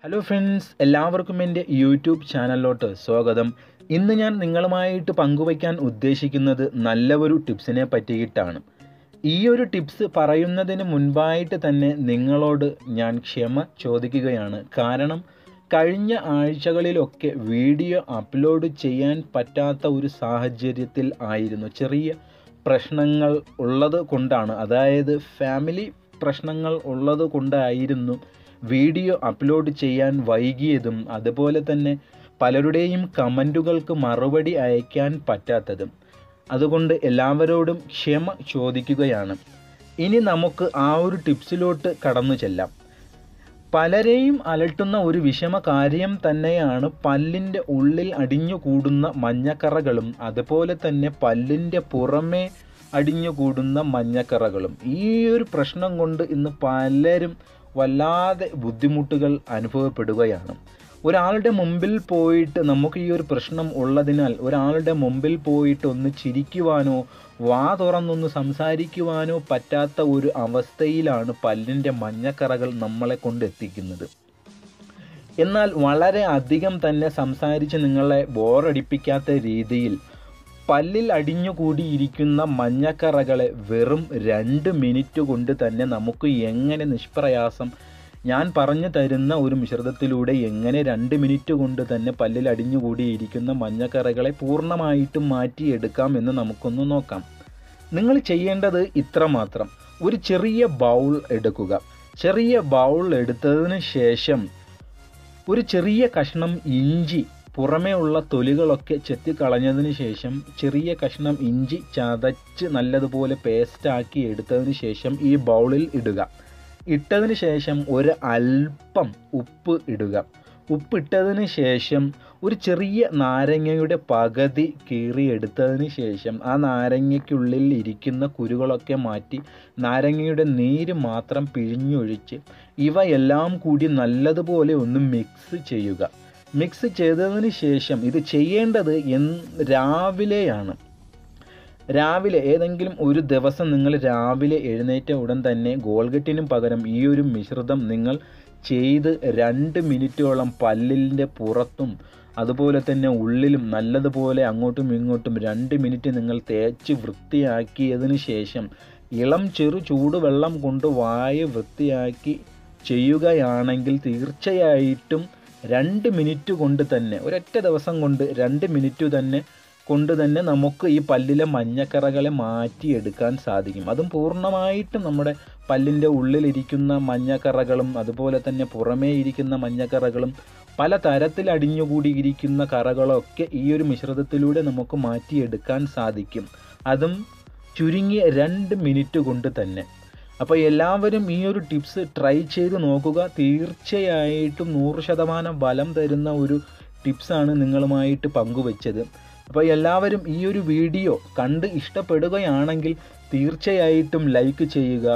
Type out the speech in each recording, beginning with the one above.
Hello friends, എല്ലാവർക്കും എൻ്റെ YouTube ചാനലിലോട്ട് സ്വാഗതം. ഇന്ന് ഞാൻ നിങ്ങളുമായിട്ട് പങ്കുവയ്ക്കാൻ ഉദ്ദേശിക്കുന്നത് നല്ല ഒരു ടിപ്സിനെ പറ്റിയിട്ടാണ്. ഈ ഒരു ടിപ്സ് പറയുന്നതിന് മുൻപായിട്ട് തന്നെ നിങ്ങളോട് ഞാൻ ക്ഷമ ചോദിക്കുകയാണ്. കാരണം കഴിഞ്ഞ ആഴ്ചകളിലൊക്കെ വീഡിയോ അപ്ലോഡ് ചെയ്യാൻ പറ്റാത്ത ഒരു സാഹചര്യത്തിൽ ആയിരുന്നു. ചെറിയ പ്രശ്നങ്ങൾ ഉള്ളത് കൊണ്ടാണ്, അതായത് ഫാമിലി പ്രശ്നങ്ങൾ ഉള്ളത് കൊണ്ടായിരുന്നു വീഡിയോ അപ്ലോഡ് ചെയ്യാൻ വൈകിയതും അതുപോലെ തന്നെ പലരുടെയും കമൻറ്റുകൾക്ക് മറുപടി അയക്കാൻ പറ്റാത്തതും. അതുകൊണ്ട് എല്ലാവരോടും ക്ഷമ ചോദിക്കുകയാണ്. ഇനി നമുക്ക് ആ ഒരു ടിപ്സിലോട്ട് കടന്നു ചെല്ലാം. പലരെയും അലട്ടുന്ന ഒരു വിഷമ കാര്യം തന്നെയാണ് പല്ലിൻ്റെ ഉള്ളിൽ അടിഞ്ഞുകൂടുന്ന മഞ്ഞക്കറകളും അതുപോലെ തന്നെ പല്ലിൻ്റെ പുറമേ അടിഞ്ഞുകൂടുന്ന മഞ്ഞക്കറകളും. ഈ ഒരു പ്രശ്നം കൊണ്ട് ഇന്ന് പലരും വല്ലാതെ ബുദ്ധിമുട്ടുകൾ അനുഭവപ്പെടുകയാണ്. ഒരാളുടെ മുമ്പിൽ പോയിട്ട് നമുക്ക് ഈ ഒരു പ്രശ്നം ഉള്ളതിനാൽ ഒരാളുടെ മുമ്പിൽ പോയിട്ട് ഒന്ന് ചിരിക്കുവാനോ വാ തുറന്നൊന്ന് സംസാരിക്കുവാനോ പറ്റാത്ത ഒരു അവസ്ഥയിലാണ് പല്ലിൻ്റെ മഞ്ഞക്കറകൾ നമ്മളെ കൊണ്ടെത്തിക്കുന്നത്. എന്നാൽ വളരെ അധികം തന്നെ സംസാരിച്ച് നിങ്ങളെ ബോറടിപ്പിക്കാത്ത രീതിയിൽ പല്ലിൽ അടിഞ്ഞുകൂടിയിരിക്കുന്ന മഞ്ഞക്കറകളെ വെറും 2 മിനിറ്റ് കൊണ്ട് തന്നെ നമുക്ക് എങ്ങനെ നിഷ്പ്രയാസം ഞാൻ പറഞ്ഞു തരുന്ന ഒരു മിശ്രിതത്തിലൂടെ എങ്ങനെ 2 മിനിറ്റ് കൊണ്ട് തന്നെ പല്ലിൽ അടിഞ്ഞുകൂടിയിരിക്കുന്ന മഞ്ഞക്കറകളെ പൂർണ്ണമായിട്ടും മാറ്റിയെടുക്കാം എന്ന് നമുക്കൊന്ന് നോക്കാം. നിങ്ങൾ ചെയ്യേണ്ടത് ഇത്രമാത്രം. ഒരു ചെറിയ ബൗൾ എടുക്കുക. ചെറിയ ബൗൾ എടുത്തതിന് ശേഷം ഒരു ചെറിയ കഷ്ണം ഇഞ്ചി, പുറമേ ഉള്ള തൊലികളൊക്കെ ചെത്തിക്കളഞ്ഞതിന് ശേഷം ചെറിയ കഷ്ണം ഇഞ്ചി ചതച്ച് നല്ലതുപോലെ പേസ്റ്റാക്കി എടുത്തതിന് ശേഷം ഈ ബൗളിൽ ഇടുക. ഇട്ടതിന് ശേഷം ഒരു അല്പം ഉപ്പ് ഇടുക. ഉപ്പിട്ടതിന് ശേഷം ഒരു ചെറിയ നാരങ്ങയുടെ പകുതി കീറിയെടുത്തതിന് ശേഷം ആ നാരങ്ങയ്ക്കുള്ളിൽ ഇരിക്കുന്ന കുരുകളൊക്കെ മാറ്റി നാരങ്ങയുടെ നീര് മാത്രം പിഴിഞ്ഞൊഴിച്ച് ഇവയെല്ലാം കൂടി നല്ലതുപോലെ ഒന്ന് മിക്സ് ചെയ്യുക. മിക്സ് ചെയ്തതിന് ശേഷം ഇത് ചെയ്യേണ്ടത് രാവിലെയാണ്. രാവിലെ ഏതെങ്കിലും ഒരു ദിവസം നിങ്ങൾ രാവിലെ എഴുന്നേറ്റ ഉടൻ തന്നെ ഗോൾഗട്ടിനും പകരം ഈ ഒരു മിശ്രിതം നിങ്ങൾ ചെയ്ത് 2 മിനിറ്റോളം പല്ലിൻ്റെ പുറത്തും അതുപോലെ തന്നെ ഉള്ളിലും നല്ലതുപോലെ അങ്ങോട്ടും ഇങ്ങോട്ടും 2 മിനിറ്റ് നിങ്ങൾ തേച്ച് വൃത്തിയാക്കിയതിന് ശേഷം ഇളം ചെറു ചൂടുവെള്ളം കൊണ്ട് വായ വൃത്തിയാക്കി ചെയ്യുകയാണെങ്കിൽ തീർച്ചയായിട്ടും 2 മിനിറ്റ് കൊണ്ട് തന്നെ, ഒരൊറ്റ ദിവസം കൊണ്ട് 2 മിനിറ്റ് കൊണ്ട് തന്നെ നമുക്ക് ഈ പല്ലിലെ മഞ്ഞക്കറകളെ മാറ്റിയെടുക്കാൻ സാധിക്കും. അതും പൂർണ്ണമായിട്ടും നമ്മുടെ പല്ലിൻ്റെ ഉള്ളിലിരിക്കുന്ന മഞ്ഞക്കറകളും അതുപോലെ തന്നെ പുറമേ ഇരിക്കുന്ന മഞ്ഞക്കറകളും പല തരത്തിൽ അടിഞ്ഞുകൂടിയിരിക്കുന്ന കറകളൊക്കെ ഈ ഒരു മിശ്രിതത്തിലൂടെ നമുക്ക് മാറ്റിയെടുക്കാൻ സാധിക്കും. അതും ചുരുങ്ങിയ 2 മിനിറ്റ് കൊണ്ട് തന്നെ. അപ്പോൾ എല്ലാവരും ഈ ഒരു ടിപ്സ് ട്രൈ ചെയ്ത് നോക്കുക. തീർച്ചയായിട്ടും 100% ഫലം തരുന്ന ഒരു ടിപ്സാണ് നിങ്ങളുമായിട്ട് പങ്കുവച്ചത്. അപ്പോൾ എല്ലാവരും ഈ ഒരു വീഡിയോ കണ്ട് ഇഷ്ടപ്പെടുകയാണെങ്കിൽ തീർച്ചയായിട്ടും ലൈക്ക് ചെയ്യുക.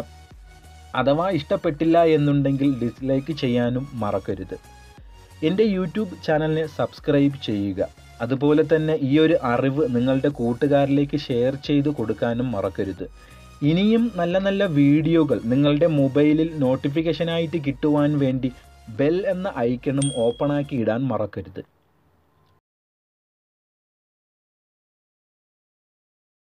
അഥവാ ഇഷ്ടപ്പെട്ടില്ല എന്നുണ്ടെങ്കിൽ ഡിസ്ലൈക്ക് ചെയ്യാനും മറക്കരുത്. എൻ്റെ യൂട്യൂബ് ചാനലിനെ സബ്സ്ക്രൈബ് ചെയ്യുക. അതുപോലെ തന്നെ ഈ ഒരു അറിവ് നിങ്ങളുടെ കൂട്ടുകാരിലേക്ക് ഷെയർ ചെയ്ത് കൊടുക്കാനും മറക്കരുത്. ഇനിയും നല്ല നല്ല വീഡിയോകൾ നിങ്ങളുടെ മൊബൈലിൽ നോട്ടിഫിക്കേഷനായിട്ട് കിട്ടുവാൻ വേണ്ടി ബെൽ എന്ന ഐക്കണും ഓപ്പണാക്കി ഇടാൻ മറക്കരുത്.